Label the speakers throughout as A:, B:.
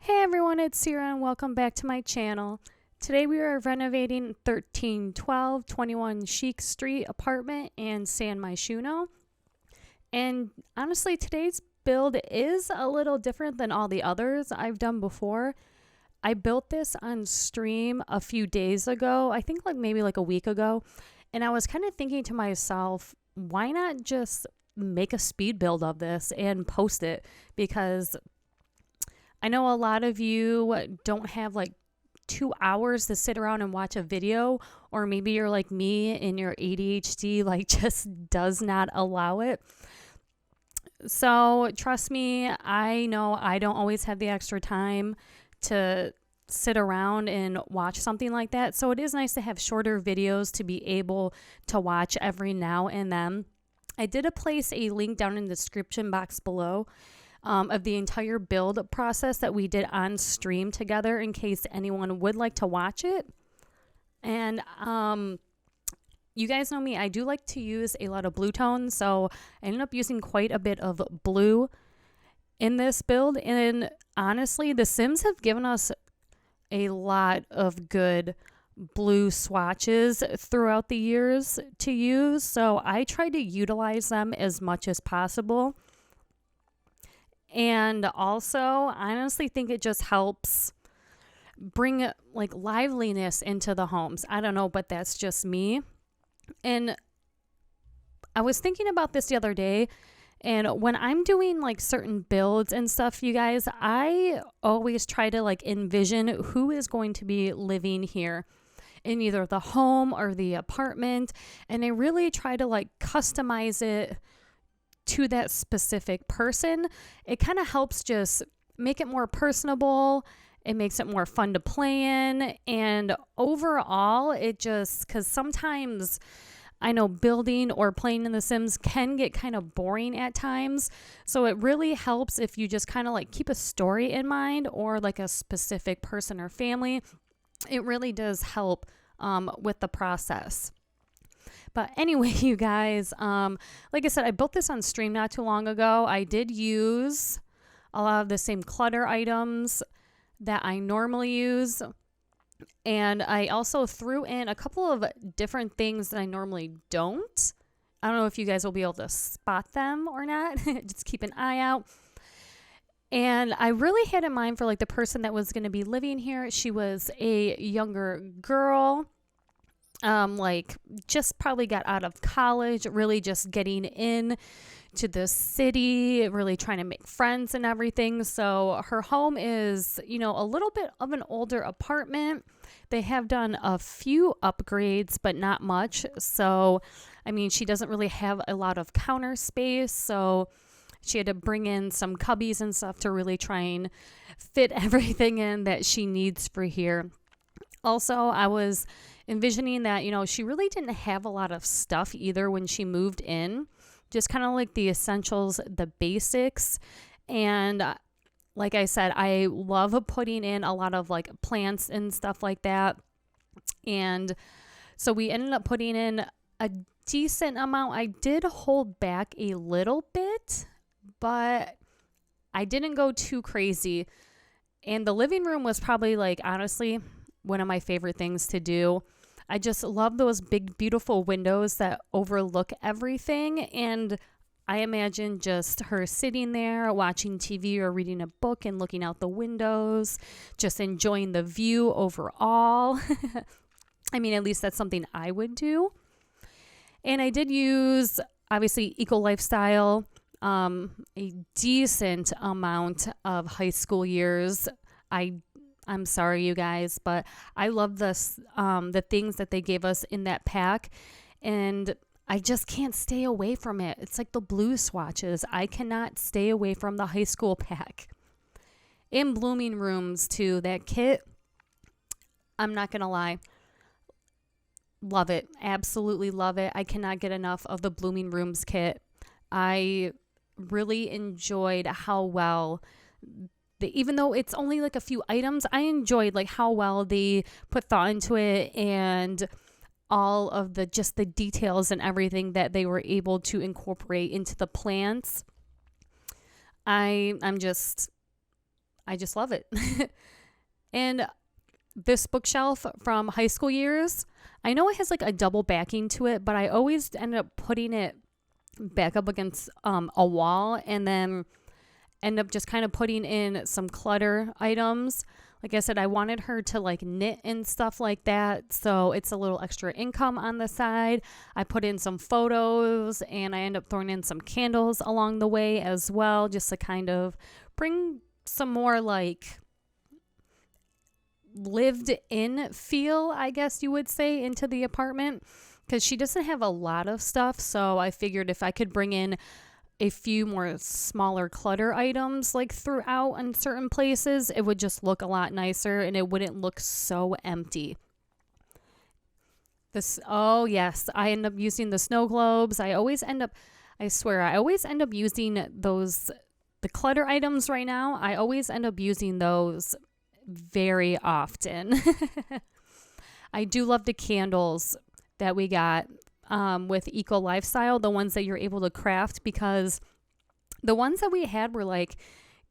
A: Hey everyone, it's Sierra and welcome back to my channel. Today we are renovating 1312 Chic Street apartment in San Myshuno. And honestly, today's build is a little different than all the others I've done before. I built this on stream a few days ago, I think maybe a week ago. And I was kind of thinking to myself, why not just make a speed build of this and post it? Because I know a lot of you don't have 2 hours to sit around and watch a video, or maybe you're like me and your ADHD just does not allow it. So trust me, I know I don't always have the extra time to sit around and watch something like that. So it is nice to have shorter videos to be able to watch every now and then. I did place a link down in the description box below of the entire build process that we did on stream together in case anyone would like to watch it. And you guys know me, I do like to use a lot of blue tones, so I ended up using quite a bit of blue in this build. And honestly, The Sims have given us a lot of good blue swatches throughout the years to use, so I try to utilize them as much as possible. And also, I honestly think it just helps bring liveliness into the homes. I don't know, but that's just me. And I was thinking about this the other day, and when I'm doing certain builds and stuff, you guys, I always try to envision who is going to be living here in either the home or the apartment, and I really try to customize it to that specific person. It kind of helps just make it more personable. It makes it more fun to play in. And overall, it just, because sometimes I know building or playing in The Sims can get kind of boring at times. So it really helps if you just kind of keep a story in mind or a specific person or family. It really does help with the process. But anyway, you guys, like I said, I built this on stream not too long ago. I did use a lot of the same clutter items that I normally use. And I also threw in a couple of different things that I normally don't. I don't know if you guys will be able to spot them or not. Just keep an eye out. And I really had in mind for the person that was going to be living here. She was a younger girl. Just probably got out of college, really just getting in to the city, really trying to make friends and everything. So her home is, a little bit of an older apartment. They have done a few upgrades, but not much. So, she doesn't really have a lot of counter space. So she had to bring in some cubbies and stuff to really try and fit everything in that she needs for here. Also, I was envisioning that, she really didn't have a lot of stuff either when she moved in, just kind of the essentials, the basics. And like I said, I love putting in a lot of plants and stuff like that. And so we ended up putting in a decent amount. I did hold back a little bit, but I didn't go too crazy. And the living room was probably honestly, one of my favorite things to do. I just love those big, beautiful windows that overlook everything. And I imagine just her sitting there watching TV or reading a book and looking out the windows, just enjoying the view overall. At least that's something I would do. And I did use, obviously, Eco Lifestyle, a decent amount of high school years. I'm sorry, you guys, but I love this, the things that they gave us in that pack, and I just can't stay away from it. It's like the blue swatches. I cannot stay away from the high school pack. In Blooming Rooms, too, that kit, I'm not going to lie. Love it. Absolutely love it. I cannot get enough of the Blooming Rooms kit. I really enjoyed how well even though it's only a few items, I enjoyed how well they put thought into it and all of the details and everything that they were able to incorporate into the plants. I I just love it. And this bookshelf from high school years, I know it has like a double backing to it, but I always end up putting it back up against a wall, and then end up just kind of putting in some clutter items. Like I said, I wanted her to like knit and stuff like that, so it's a little extra income on the side. I put in some photos, and I end up throwing in some candles along the way as well, just to kind of bring some more like lived in feel, I guess you would say, into the apartment, because she doesn't have a lot of stuff. So I figured if I could bring in a few more smaller clutter items like throughout in certain places, it would just look a lot nicer and it wouldn't look so empty. Oh yes, I end up using the snow globes. I always end up using the clutter items right now. I always end up using those very often. I do love the candles that we got with Eco Lifestyle, the ones that you're able to craft, because the ones that we had were like,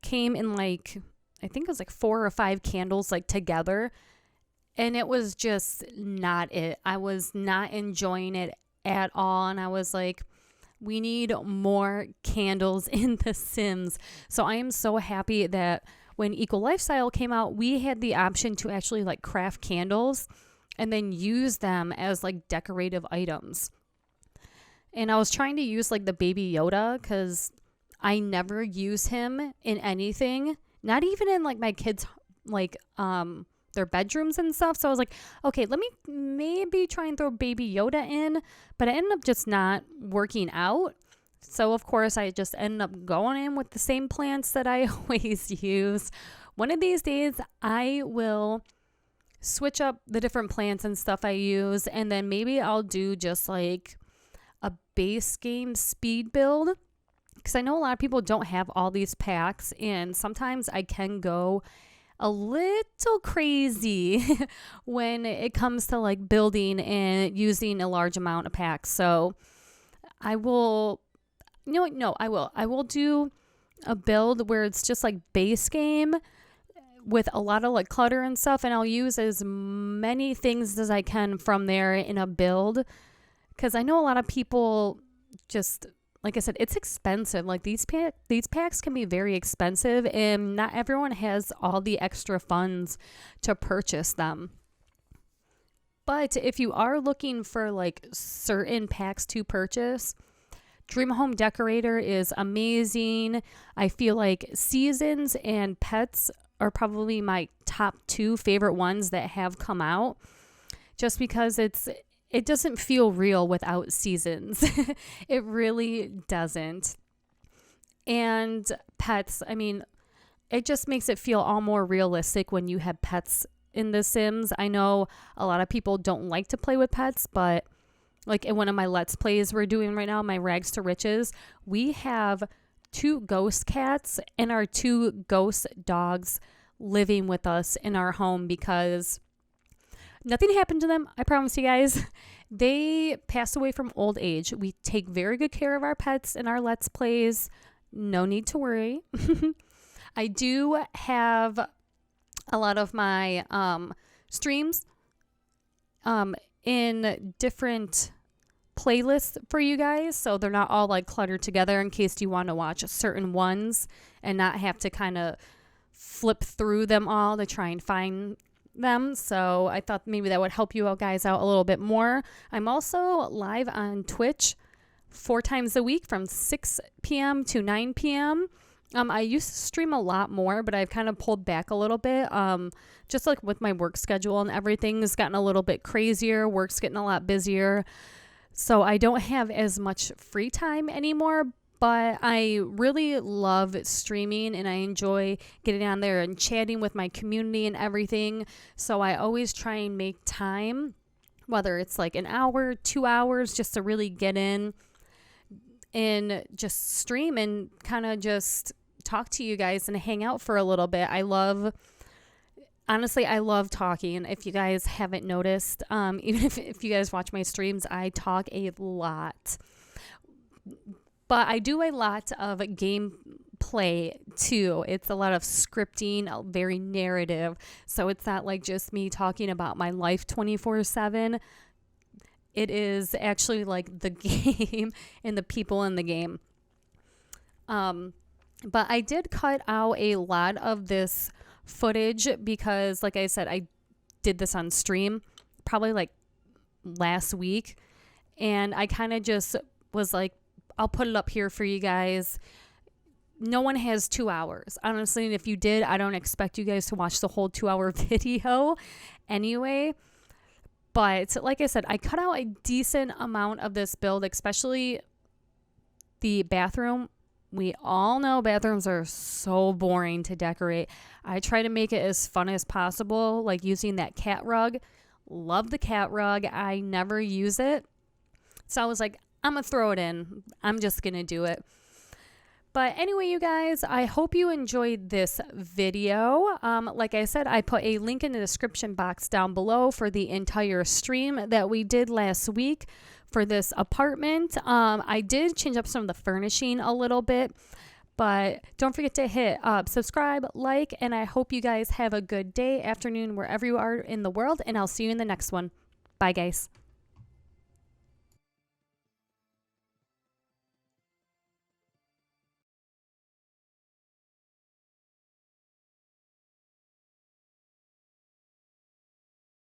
A: came in like, I think it was like 4 or 5 candles like together, and it was just not it. I was not enjoying it at all, and I was like, we need more candles in The Sims. So I am so happy that when Eco Lifestyle came out, we had the option to actually like craft candles and then use them as like decorative items. And I was trying to use like the Baby Yoda, because I never use him in anything, not even in like my kids' like their bedrooms and stuff. So I was like, okay, let me maybe try and throw Baby Yoda in, but it ended up just not working out. So of course I just ended up going in with the same plants that I always use. One of these days I will switch up the different plants and stuff I use, and then maybe I'll do just like a base game speed build, because I know a lot of people don't have all these packs, and sometimes I can go a little crazy when it comes to like building and using a large amount of packs. So I will, I will do a build where it's just like base game with a lot of like clutter and stuff, and I'll use as many things as I can from there in a build, because I know a lot of people just, like I said, it's expensive. Like these packs can be very expensive, and not everyone has all the extra funds to purchase them. But if you are looking for like certain packs to purchase, Dream Home Decorator is amazing. I feel like Seasons and Pets are probably my top 2 favorite ones that have come out, just because it doesn't feel real without Seasons. It really doesn't. And Pets, I mean, it just makes it feel all more realistic when you have pets in The Sims. I know a lot of people don't like to play with pets, but like in one of my Let's Plays we're doing right now, my Rags to Riches, we have 2 ghost cats and our 2 ghost dogs living with us in our home, because nothing happened to them. I promise you guys. They passed away from old age. We take very good care of our pets in our Let's Plays. No need to worry. I do have a lot of my streams in different playlists for you guys, so they're not all like cluttered together, in case you want to watch certain ones and not have to kind of flip through them all to try and find them. So I thought maybe that would help you guys out a little bit more. I'm also live on Twitch 4 times a week from 6 p.m. to 9 p.m. I used to stream a lot more, but I've kind of pulled back a little bit. Just like with my work schedule and everything has gotten a little bit crazier. Work's getting a lot busier. So I don't have as much free time anymore, but I really love streaming and I enjoy getting on there and chatting with my community and everything. So I always try and make time, whether it's like an hour, 2 hours, just to really get in and just stream and kind of just talk to you guys and hang out for a little bit. Honestly, I love talking. If you guys haven't noticed, even if you guys watch my streams, I talk a lot. But I do a lot of play too. It's a lot of scripting, very narrative. So it's not like just me talking about my life 24/7. It is actually like the game and the people in the game. But I did cut out a lot of this footage because, like I said, I did this on stream probably like last week. And I kind of just was like, I'll put it up here for you guys. No one has 2 hours. Honestly, if you did, I don't expect you guys to watch the whole 2-hour video anyway. But like I said, I cut out a decent amount of this build, especially the bathroom. We all know bathrooms are so boring to decorate. I try to make it as fun as possible, like using that cat rug. Love the cat rug. I never use it. So I was like, I'm going to throw it in. I'm just going to do it. But anyway, you guys, I hope you enjoyed this video. Like I said, I put a link in the description box down below for the entire stream that we did last week for this apartment. I did change up some of the furnishing a little bit, but don't forget to hit subscribe, like, and I hope you guys have a good day, afternoon, wherever you are in the world, and I'll see you in the next one. Bye, guys.